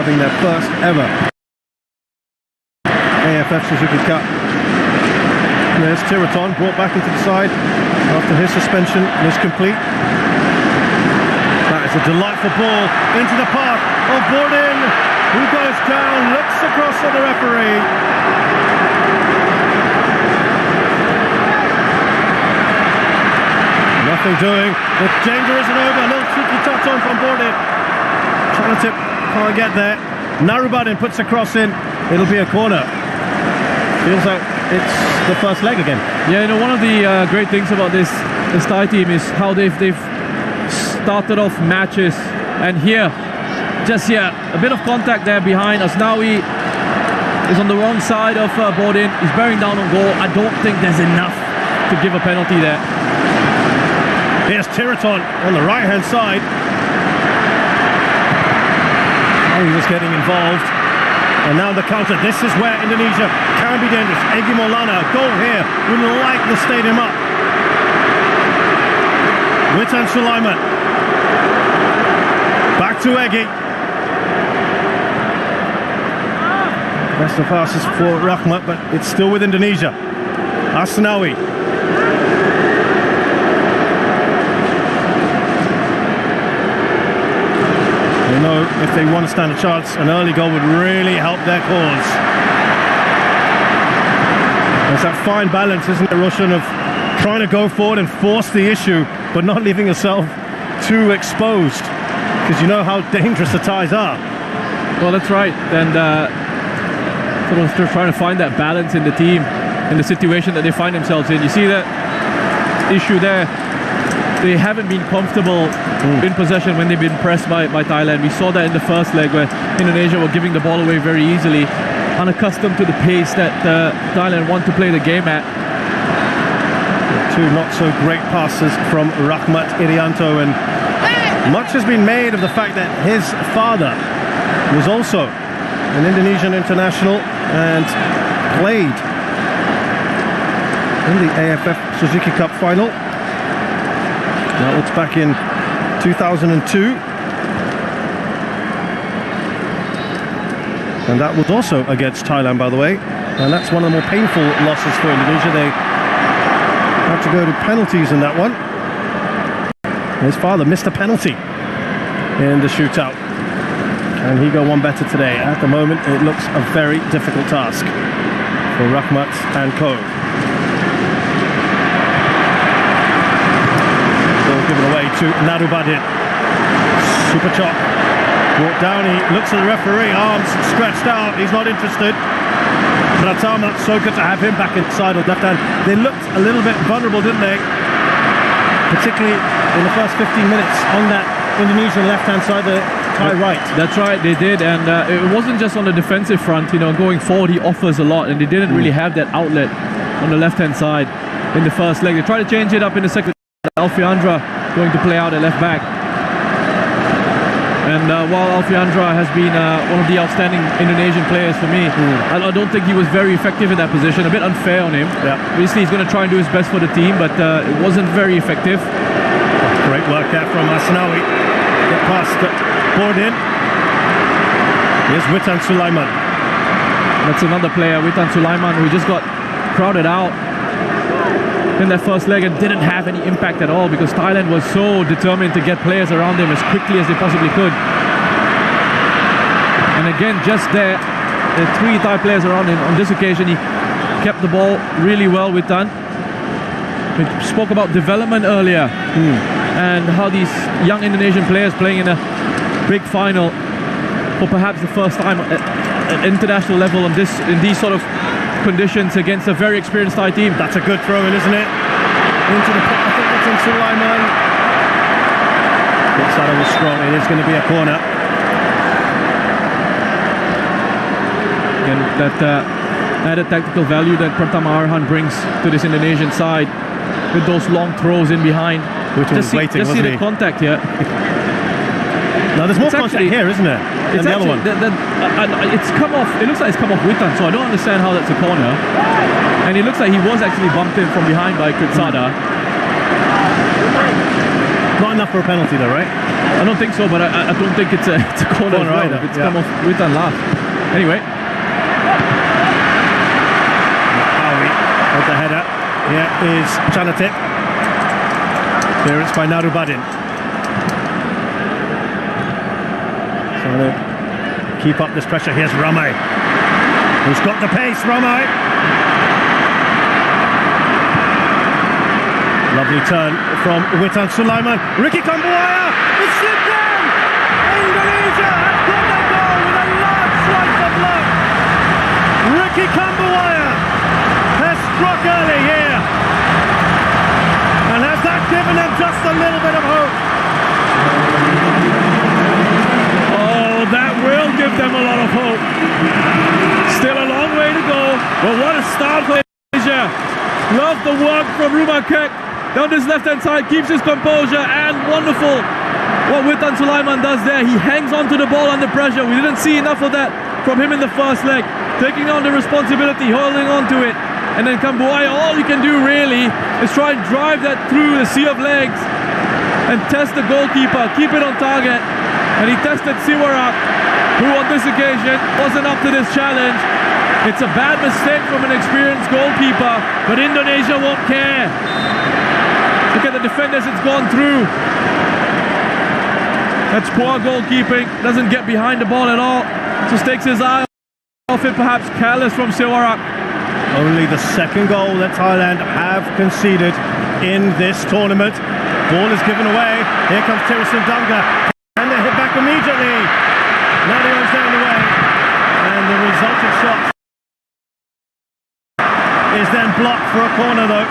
having their first ever AFF Suzuki Cup. There's 𝙁𝙊𝙖𝙀 brought back into the side after his suspension was complete. That is a delightful ball into the path of Borden, who goes down, looks across at the referee. Nothing doing. The danger isn't over. A little cheeky touch on from Borden. Trying to tip, can't get there. 𝙁𝙊𝙀𝙀 puts a cross in. It'll be a corner. Feels like it's the first leg again. Yeah, you know, one of the great things about this Thai team is how they've started off matches, and here, a bit of contact there behind. 𝙁𝙊𝙀𝙀 is on the wrong side of Borden. He's bearing down on goal. I don't think there's enough to give a penalty there. Here's 𝙁𝙁𝙀𝙀 on the right-hand side. Oh, he was getting involved. And now the counter. This is where Indonesia can be dangerous. Egy Maulana, goal here. Would like the stadium up. Witan Sulaiman. Back to Egy. That's the fastest for Rahmat, but it's still with Indonesia. Asnawi. They know if they want to stand a chance, an early goal would really help their cause. There's that fine balance, isn't it, Roshan, of trying to go forward and force the issue, but not leaving yourself too exposed, because you know how dangerous the Thais are. Well, that's right, and sort of just trying to find that balance in the team, in the situation that they find themselves in. You see that issue there. They haven't been comfortable in possession when they've been pressed by Thailand. We saw that in the first leg where Indonesia were giving the ball away very easily, unaccustomed to the pace that Thailand want to play the game at. Two not so great passes from Rahmat Irianto, and much has been made of the fact that his father was also an Indonesian international and played in the AFF Suzuki Cup final. That was back in 2002. And that was also against Thailand, by the way. And that's one of the more painful losses for Indonesia. They had to go to penalties in that one. His father missed a penalty in the shootout. Can he go one better today? At the moment, it looks a very difficult task for Rahmat and co. Given away to 𝙁𝙁𝙀𝙀. Super chop. Brought down, he looks at the referee, arms stretched out, he's not interested. Pratama, so good to have him back inside on left hand. They looked a little bit vulnerable, didn't they? Particularly in the first 15 minutes on that Indonesian left-hand side, the Thai right. That's right, they did, and it wasn't just on the defensive front. You know, going forward he offers a lot, and they didn't really have that outlet on the left-hand side in the first leg. They tried to change it up in the second. Alfiandra going to play out at left back, and while Alfiandra has been one of the outstanding Indonesian players for me, I don't think he was very effective in that position. A bit unfair on him. Yeah. Obviously he's going to try and do his best for the team, but it wasn't very effective. Great work there from Asnawi. Get past Borden. Here's Witan Sulaiman. That's another player, Witan Sulaiman, who just got crowded out in that first leg and didn't have any impact at all, because Thailand was so determined to get players around him as quickly as they possibly could. And again, just there are three Thai players around him. On this occasion, he kept the ball really well with Tan. We spoke about development earlier, and how these young Indonesian players playing in a big final for perhaps the first time at international level in these sort of conditions against a very experienced Thai team. That's a good throw in, isn't it? Into the pot. I think it's in Sulaiman. Gets out of the strong. It is going to be a corner. And that added tactical value that Pratama Arhan brings to this Indonesian side with those long throws in behind. Just see the contact here. Now there's more contact here, isn't there? Than the other one. It's come off. It looks like it's come off Witan, so I don't understand how that's a corner. And it looks like he was actually bumped in from behind by Kritsada. Not enough for a penalty though, right? I don't think so, but I don't think it's a corner as well. Either. It's come off Witan last. Anyway. With the header. Here is Chanatip. Clearance by 𝙁𝙊𝙁𝙊𝙒. So to keep up this pressure, here's Ramai, who's got the pace. Ramai. Lovely turn from Witan Sulaiman. Ricky Kambuaya. It's slipped in. Indonesia has got that goal with a large slice of luck. Ricky Kambuaya has struck early here. And has that given them just a little bit of hope? Oh, that will give them a lot of hope. Still a long way to go. But what a start for Indonesia. Love the work from Rumakek. Down this left-hand side, keeps his composure, and wonderful what Witan Sulaiman does there. He hangs onto the ball under pressure. We didn't see enough of that from him in the first leg. Taking on the responsibility, holding on to it. And then Kambuaya, all he can do really is try and drive that through the sea of legs and test the goalkeeper, keep it on target. And he tested Siwarak, who on this occasion wasn't up to this challenge. It's a bad mistake from an experienced goalkeeper, but Indonesia won't care. Look at the defenders it's gone through. That's poor goalkeeping. Doesn't get behind the ball at all. Just takes his eye off it, perhaps careless from Siwarak. Only the second goal that Thailand have conceded in this tournament. Ball is given away. Here comes Tirasun Dunga. And they hit back immediately. Nadio's down the way. And the resulting shot is then blocked for a corner though.